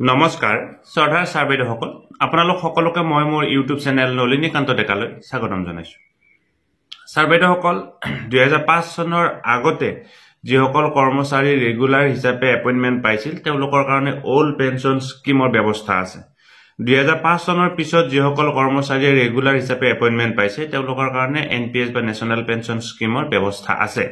নমস্কাৰ শ্ৰদ্ধাৰ ছাৰ বাইদেউসকল আপোনালোক সকলোকে মই মোৰ ইউটিউব চেনেল নলিনীকান্ত ডেকালৈ স্বাগতম জনাইছো ছাৰ বাইদেউসকল 2005 চনৰ আগতে যিসকল কৰ্মচাৰী ৰেগুলাৰ হিচাপে এপইন্টমেন্ট পাইছিল তেওঁলোকৰ কাৰণে ওল্ড পেনশন স্কিমৰ ব্যৱস্থা আছে 2005 চনৰ পিছত যিসকল কৰ্মচাৰী ৰেগুলাৰ হিচাপে এপইন্টমেন্ট পাইছে তেওঁলোকৰ কাৰণে এনপিএছ বা নেশ্যনেল পেনশন স্কিমৰ ব্যৱস্থা আছে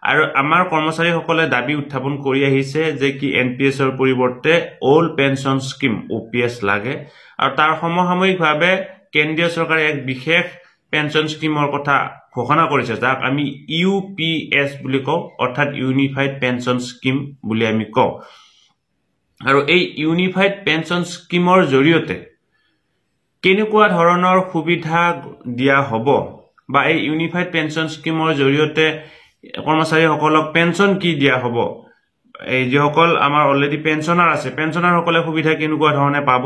আৰু আমাৰ কৰ্মচাৰীসকলে দাবী উত্থাপন কৰি আহিছে যে কি এনপিএছ ৰ পৰিৱৰ্তে ওল্ড পেনশন স্কিম ওপিএছ লাগে আৰু তাৰ সমসাময়িকভাৱে কেন্দ্ৰীয় চৰকাৰে এক বিশেষ পেনশন স্কিমৰ কথা ঘোষণা কৰিছে যাক আমি ইউপিএছ বুলি কওঁ অৰ্থাৎ ইউনিফাইড পেনশন স্কিম বুলি আমি কওঁ আৰু এই ইউনিফাইড পেনশন স্কিমৰ জৰিয়তে কেনেকুৱা ধৰণৰ সুবিধা দিয়া হ'ব বা এই ইউনিফাইড পেনশন স্কিমৰ জৰিয়তে কৰ্মচাৰীসকলক পেনশন কি দিয়া হ'ব এই যিসকল আমাৰ অলৰেডি পেনশনাৰ আছে পেনশনাৰসকলে সুবিধা কেনেকুৱা ধৰণে পাব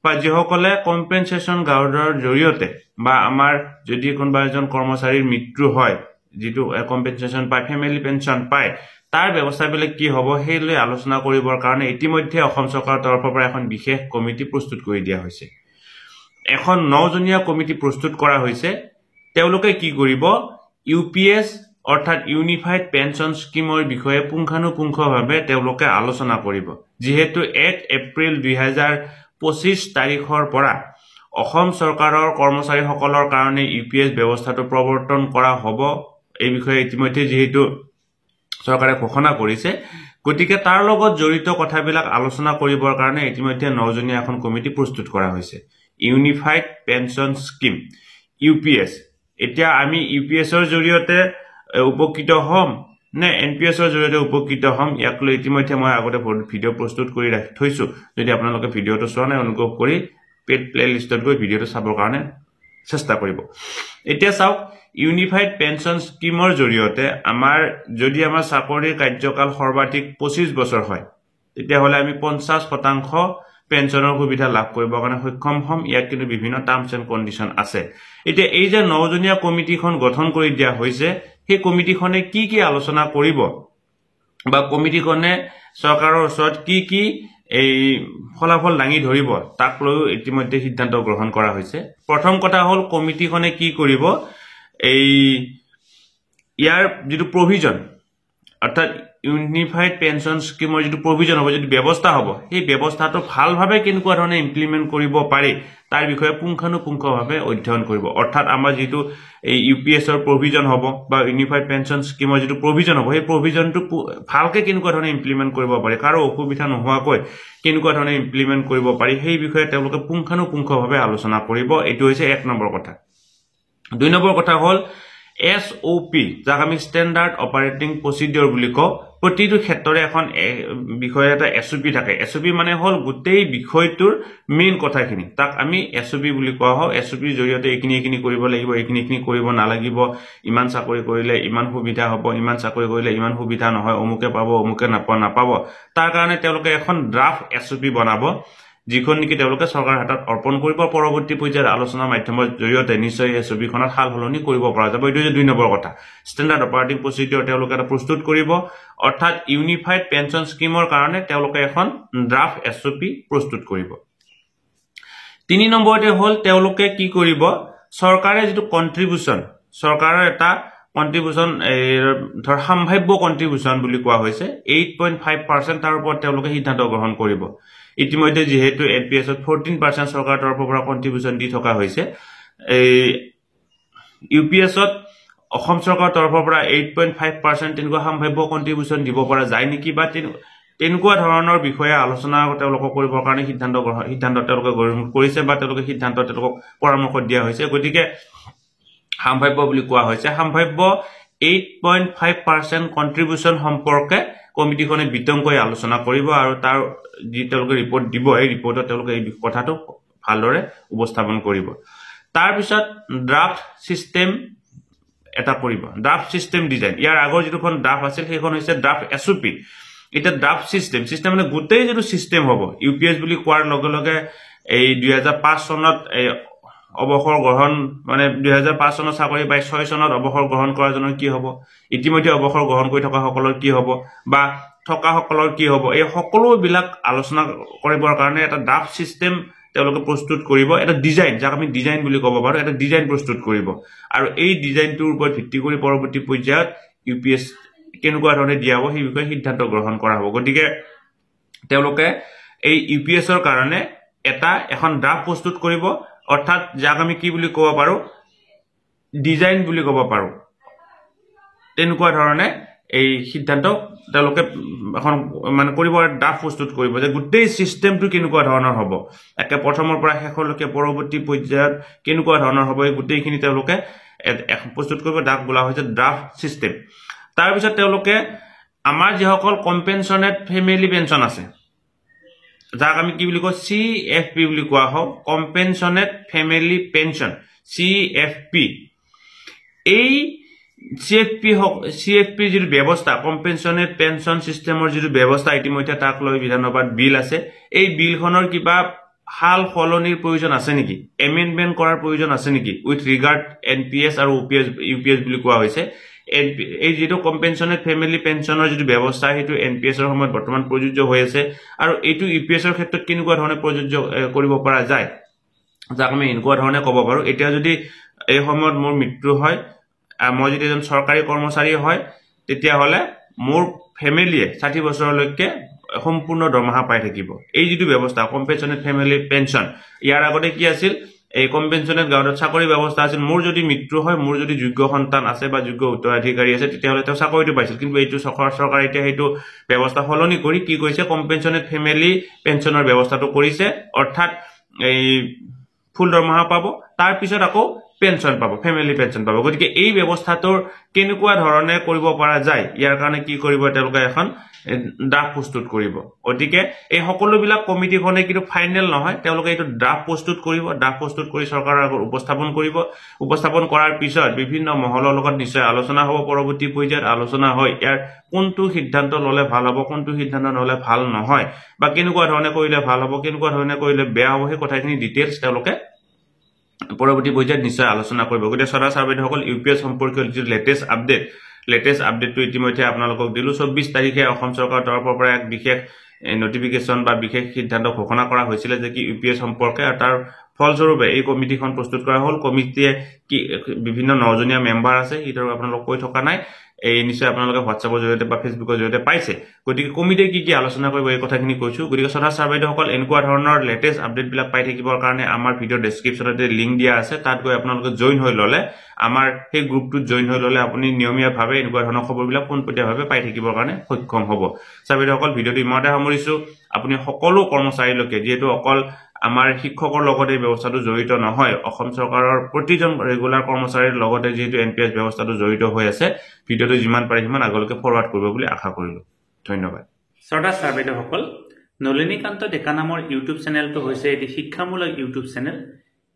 বা যিসকলে কম্পেনসেশন গাৰ্ডৰ জৰিয়তে বা আমাৰ যদি কোনোবা এজন কৰ্মচাৰীৰ মৃত্যু হয় যেটো কম্পেনসেশন পায় ফ্যামিলি পেনশন পায় তাৰ ব্যৱস্থাবিলাক কি হ'ব হেলৈ আলোচনা কৰিবৰ কাৰণে ইতিমধ্যে অসম চৰকাৰৰ তৰফৰ পৰা এখন বিশেষ কমিটি প্ৰস্তুত কৰি দিয়া হৈছে এখন 9জনীয়া কমিটি প্ৰস্তুত কৰা হৈছে তেওঁলোকে কি কৰিব ইউপিএছ অৰ্থাৎ ইউনিফাইড পেনশন স্কিমৰ বিষয়ে পুংখানুপুংখভাৱে তেওঁলোকে আলোচনা কৰিব যেহেতু 1 এপ্ৰিল 2025 তাৰিখৰ পৰা অসম চৰকাৰৰ কৰ্মচাৰীসকলৰ কাৰণে ইউপিএছ ব্যৱস্থাটো প্ৰৱৰ্তন কৰা হ'ব এই বিষয়ে ইতিমধ্যে যেহেতু চৰকাৰে ঘোষণা কৰিছে গতিকে তাৰ লগত জড়িত কথাবিলাক আলোচনা কৰিবৰ কাৰণে ইতিমধ্যে 9জনীয়া এখন কমিটি প্ৰস্তুত কৰা হৈছে ইউনিফাইড পেনশন স্কিম ইউপিএছ এতিয়া আমি ইউপিএছ ৰ জৰিয়তে উপকৃত হম নে এনপিএছ ৰ জৰিয়তে উপকৃত হম ইয়াক লৈ ইতিমধ্যে মই আগতে ভিডিও প্ৰস্তুত কৰি ৰাখি থৈছো যদি আপোনালোকে ভিডিওটো চোৱা নাই অনুগ্ৰহ কৰি পেড প্লেলিষ্টত গৈ ভিডিওটো চাবৰ কাৰণে চেষ্টা কৰিব এতিয়া চাওক ইউনিফাইড পেনশন স্কিমৰ জৰিয়তে আমাৰ যদি আমাৰ চাকৰিৰ কাৰ্যকাল সৰ্বাধিক 25 বছৰ হয় তেতিয়া হলে আমি 50% পেনশনৰ সুবিধা লাভ কৰিবৰ কাৰণে সক্ষম হম ইয়াত কিন্তু বিভিন্ন টাৰ্মছ এণ্ড কণ্ডিশন আছে এতিয়া এই যে 9জনীয়া কমিটিখন গঠন কৰি দিয়া হৈছে সেই কমিটিখনে কি আলোচনা কৰিব বা কমিটিখনে চৰকাৰৰ ওচৰত কি এই ফলাফল দাঙি ধৰিব তাক লৈ ইতিমধ্যে সিদ্ধান্ত গ্ৰহণ কৰা হৈছে প্ৰথম কথা হল কমিটিখনে কি কৰিব এই ইয়াৰ যেটো প্ৰভিজন অৰ্থাৎ ইউনিফাইড পেনশন স্কিমৰ যেটো প্ৰভিজন হ'ব যেটো ব্যৱস্থা হ'ব এই ব্যৱস্থাটো ভালভাৱে কেনেকুৱা ধৰণে ইমপ্লিমেন্ট কৰিব পাৰি তাৰ বিষয়ে পুংখানুপুংখভাৱে অধ্যয়ন কৰিব অৰ্থাৎ আমাৰ যেটো এই ইউপিএছ ৰ প্ৰভিজন হ'ব বা ইউনিফাইড পেনশন স্কিমৰ যেটো প্ৰভিজন হ'ব এই প্ৰভিজনটো ভালকে কেনেকুৱা ধৰণে ইমপ্লিমেন্ট কৰিব পাৰি কাৰো অসুবিধা নোহোৱাকৈ কেনেকুৱা ধৰণে ইমপ্লিমেন্ট কৰিব পাৰি সেই বিষয়ে তেওঁলোকে পুংখানুপুংখভাৱে আলোচনা কৰিব এটো হৈছে 1 নম্বৰ কথা 2 নম্বৰ কথা হল SOP যাক আমি স্ট্যান্ডাৰ্ড অপাৰেটিং প্ৰসিডিউৰ বুলি কও প্ৰতিটো ক্ষেত্ৰৰে এখন বিষয় এটা SOP থাকে SOP মানে হল গোটেই বিষয়টোৰ মেইন কথাখিনি তাক আমি SOP বুলি কোৱা হয় SOP ৰ জৰিয়তে একিনি কৰিব লাগিব একিনি কৰিব নালাগিব ইমান চাকৰি কৰিলে ইমান সুবিধা হ'ব ইমান চাকৰি কৰিলে ইমান সুবিধা নহয় অমুকে পাব অমুকে নাপাব তাৰ কাৰণে তেওঁলোকে এখন ড্ৰাফট SOP বনাব যিখন নেকি তেওঁলোকে চৰকাৰ হাতত অৰ্পণ কৰিব পৰৱৰ্তী পৰ্যায়ৰ আলোচনাৰ মাধ্যমৰ জৰিয়তে নিশ্চয় এই ছবিখনত হাল হলনি কৰিব পৰা যাব এইটো যে 2 নম্বৰ কথা ষ্টেণ্ডাৰ্ড অপাৰেটিং প্ৰচিডিউৰ তেওঁলোকে এটা প্ৰস্তুত কৰিব অৰ্থাৎ ইউনিফাইড পেনশন স্কিমৰ কাৰণে তেওঁলোকে এখন ড্ৰাফট SOP প্ৰস্তুত কৰিব 3 নম্বৰতে হল তেওঁলোকে কি কৰিব চৰকাৰে যেটো কন্ট্ৰিবিউচন চৰকাৰৰ এটা কন্ট্ৰিবিউচন ধৰ সম্ভাৱ্য কন্ট্ৰিবিউচন বুলি কোৱা হৈছে 8.5% তাৰ ওপৰত তেওঁলোকে সিদ্ধান্ত গ্ৰহণ কৰিব ইতিমধ্যে যেহেতু এনপিএছ ত 14% চৰকাৰৰ তৰফৰ পৰা কন্ট্ৰিবিউচন দি থকা হৈছে এই ইউপিএছ ত অসম চৰকাৰৰ তৰফৰ পৰা 8.5% তেনেকুৱা সম্ভাৱ্য কন্ট্ৰিবিউচন দিব পৰা যায় নেকি বা তেনেকুৱা ধৰণৰ বিষয়ে আলোচনা তেওঁলোকক কৰিবৰ কাৰণে সিদ্ধান্ত তেওঁলোকে গ্ৰহণ কৰিছে বা তেওঁলোকে সিদ্ধান্ত তেওঁলোকক পৰামৰ্শ দিয়া হৈছে গতিকে সম্ভাৱ্য বুলি কোৱা হৈছে সম্ভাৱ্য 8.5% কন্ট্ৰিবিউচন সম্পৰ্কে কমিটিখনে বিতংকৈ আলোচনা কৰিব আৰু তাৰ যি তেওঁলোকে ৰিপৰ্ট দিব এই ৰিপৰ্টত তেওঁলোকে এই কথাটো ভালদৰে উপস্থাপন কৰিব তাৰ পিছত ড্ৰাফট সিস্টেম এটা কৰিব ড্ৰাফট সিস্টেম ডিজাইন ইয়াৰ আগৰ যেটোখন ড্ৰাফট আছিল সেইখন হৈছে ড্ৰাফট SOP এটা ড্ৰাফট সিস্টেম মানে গোটেই যেটো সিস্টেম হ'ব ইউপিএছ বুলি কোৱাৰ লগে লগে এই 2005 চনত অবসৰ গ্ৰহণ মানে 2005 চনত চাকৰি পাই 6 চনত অবসৰ গ্ৰহণ কৰা জনৰ কি হ'ব ইতিমধ্যে অবসৰ গ্ৰহণ কৰি থকা সকলৰ কি হ'ব বা থকা সকলৰ কি হ'ব এই সকলোবিলাক আলোচনা কৰিবৰ কাৰণে এটা ড্ৰাফট সিস্টেম তেওঁলোকে প্ৰস্তুত কৰিব এটা ডিজাইন যাক আমি ডিজাইন বুলি ক'ব পাৰো এটা ডিজাইন প্ৰস্তুত কৰিব আৰু এই ডিজাইনটোৰ ওপৰত ভিত্তি কৰি পৰৱৰ্তী পৰ্যায়ত ইউপিএছ কেনেকুৱা ধৰণে দিয়া হ'ব সেই বিষয়ে সিদ্ধান্ত গ্ৰহণ কৰা হ'ব গতিকে তেওঁলোকে এই ইউপিএছৰ কাৰণে এখন ড্ৰাফট প্ৰস্তুত কৰিব অৰ্থাৎ যাক আমি কি বুলি ক'ব পাৰো ডিজাইন বুলি ক'ব পাৰো তেনেকুৱা ধৰণে এই সিদ্ধান্ত তেওঁলোকে এখন মানে কৰিব ড্ৰাফট প্ৰস্তুত কৰিব যে গোটেই সিস্টেমটো কেনেকুৱা ধৰণৰ হ'ব একে প্ৰথমৰ পৰা শেষলৈকে পৰৱৰ্তী পৰ্যায়ত কেনেকুৱা ধৰণৰ হ'ব এই গোটেইখিনি তেওঁলোকে প্ৰস্তুত কৰিব যাক বোলা হৈছে ড্ৰাফট সিস্টেম তাৰ পিছত তেওঁলোকে আমাৰ যিসকল কম্পেনচনেট ফেমিলি পেনচন আছে যাক আমি কি বুলি কওঁ CFP বুলি কোৱা হয় কম্পেনচনেট ফেমিলি পেনচন CFP এই CFP যিটো ব্যৱস্থা কম্পেনচনেট পেনচন সিস্টেমৰ যিটো ব্যৱস্থা ইতিমধ্যে তাক লৈ বিধানসভাত বিল আছে এই বিলখনৰ কিবা হাল সলনিৰ প্ৰয়োজন আছে নেকি এমেন্ডমেন্ট কৰাৰ প্ৰয়োজন আছে নেকি উইথ ৰিগাৰ্ড NPS আৰু UPS বুলি কোৱা হৈছে এই যেটো কম্পেনচনেট ফেমিলি পেনচনৰ যেটো ব্যৱস্থা হেতু NPS ৰ সময়ত বৰ্তমান প্ৰযোজ্য হৈ আছে আৰু এইটো UPS ৰ ক্ষেত্ৰত কেনেকুৱা ধৰণে প্ৰযোজ্য কৰিব পৰা যায় যাক আমি এনেকুৱা ধৰণে ক'ব পাৰো এতিয়া যদি এই সময়ত মোৰ মৃত্যু হয় মই যদি এজন চৰকাৰী কৰ্মচাৰী হয় তেতিয়া হলে মোৰ ফেমিলিয়ে 60 বছৰলৈকে সম্পূৰ্ণ দৰমহা পাই থাকিব এই যেটো ব্যৱস্থা কম্পেনচনেট ফেমিলি পেনচন ইয়াৰ আগতে কি আছিল এই কম্পেনচনেট গাঁৱত চাকৰি ব্যৱস্থা আছিল মোৰ যদি মৃত্যু হয় মোৰ যদি যোগ্য সন্তান আছে বা যোগ্য উত্তৰাধিকাৰী আছে তেতিয়া হলে তেওঁ চাকৰিটো পাইছিল কিন্তু এইটো চৰকাৰ এতিয়া হেতু ব্যৱস্থা সলনি কৰি কি কৈছে কম্পেনচনেট ফেমিলি পেনচনৰ ব্যৱস্থাটো কৰিছে অৰ্থাৎ এই ফুল দৰমহা পাব তাৰ পিছত আকৌ পেনশন পাব ফেমিলি পেনশন পাব গতিকে এই ব্যৱস্থাটোৰ কেনেকুৱা ধৰণে কৰিব পৰা যায় ইয়াৰ কাৰণে কি কৰিব তেওঁলোকে এখন ড্ৰাফট প্ৰস্তুত কৰিব গতিকে এই সকলোবিলাক কমিটিখনে কিন্তু ফাইনেল নহয় তেওঁলোকে এইটো ড্ৰাফট প্ৰস্তুত কৰিব ড্ৰাফট প্ৰস্তুত কৰি চৰকাৰৰ আগত উপস্থাপন কৰাৰ পিছত বিভিন্ন মহলৰ লগত নিশ্চয় আলোচনা হ'ব পৰৱৰ্তী পৰ্যায়ত আলোচনা হয় ইয়াৰ কোনটো সিদ্ধান্ত ললে ভাল হ'ব কোনটো সিদ্ধান্ত ললে ভাল নহয় বা কেনেকুৱা ধৰণে কৰিলে ভাল হ'ব কেনেকুৱা ধৰণে কৰিলে বেয়া হ'ব সেই কথাখিনি ডিটেইলছ তেওঁলোকে পৰৱৰ্তী পৰ্যায়ত নিশ্চয় আলোচনা কৰিব গতিকে সদা সাৰ্বৈধসকল ইউপিএছ সম্পৰ্কীয় যি লেটেষ্ট আপডেটটো ইতিমধ্যে আপোনালোকক দিলো 24 তাৰিখে অসম চৰকাৰৰ তৰফৰ পৰা এক বিশেষ নোটিফিকেশন বা বিশেষ সিদ্ধান্ত ঘোষণা কৰা হৈছিল যে কি ইউপিএছ সম্পৰ্কে আৰু তাৰ ফলস্বৰূপে এই কমিটিখন প্ৰস্তুত কৰা হ'ল কমিটিয়ে কি বিভিন্ন নজনীয়া মেম্বাৰ আছে ইতৰ আপোনালোক কৈ থকা নাই এই নিশ্চয় আপোনালোকে হোৱাটছআপৰ জৰিয়তে বা ফেসবুকৰ জৰিয়তে পাইছে গতিকে কমিটিয়ে কি আলোচনা কৰিব এই কথাখিনি কৈছো গতিকে সদা সাৰ্বৈধসকল এনেকুৱা ধৰণৰ লেটেষ্ট আপডেট বিলাক পাই থাকিবৰ কাৰণে আমাৰ ভিডিও ডেসক্ৰিপচনতে লিংক দিয়া আছে তাত গৈ আপোনালোকে জয়েন হৈ ললে আমাৰ সেই গ্ৰুপটোত জয়েন হৈ ললে আপুনি নিয়মীয়াভাৱে এনেকুৱা ধৰণৰ খবৰবিলাক পোনপটীয়াভাৱে পাই থাকিবৰ কাৰণে সক্ষম হ'ব সাৰ্বৈধসকল ভিডিওটো ইমানতে সামৰিছো আপুনি সকলো কৰ্মচাৰীলৈকে যেটো অকল আমাৰ শিক্ষকৰ লগতে ব্যৱস্থাটো জড়িত নহয় অসম চৰকাৰৰ প্ৰতিজন ৰেগুলাৰ কৰ্মচাৰীৰ লগতে যেটো এনপিএছ ব্যৱস্থাটো জড়িত হৈ আছে ভিডিওটো যিমান পাৰে সিমান আগলৈকে ফৰৱাৰ্ড কৰিব বুলি আশা কৰিলো ধন্যবাদ সদা সাৰ্বৈধসকল নলিনীকান্ত ডেকা নামৰ ইউটিউব চেনেলটো হৈছে এটি শিক্ষামূলক ইউটিউব চেনেল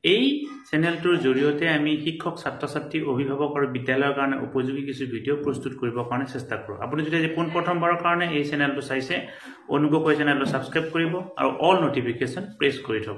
এই চেনেলটোৰ জৰিয়তে আমি শিক্ষক ছাত্ৰ-ছাত্ৰী অভিভাৱক আৰু বিদ্যালয়ৰ কাৰণে উপযোগী কিছু ভিডিও প্ৰস্তুত কৰিবৰ কাৰণে চেষ্টা কৰো আপুনি যদি আজি প্ৰথমবাৰৰ কাৰণে এই চেনেলটো চাইছে অনুগ্ৰহ কৰি চেনেলটো সাবস্ক্ৰাইব কৰিব আৰু অল নটিফিকেশন প্ৰেছ কৰি থব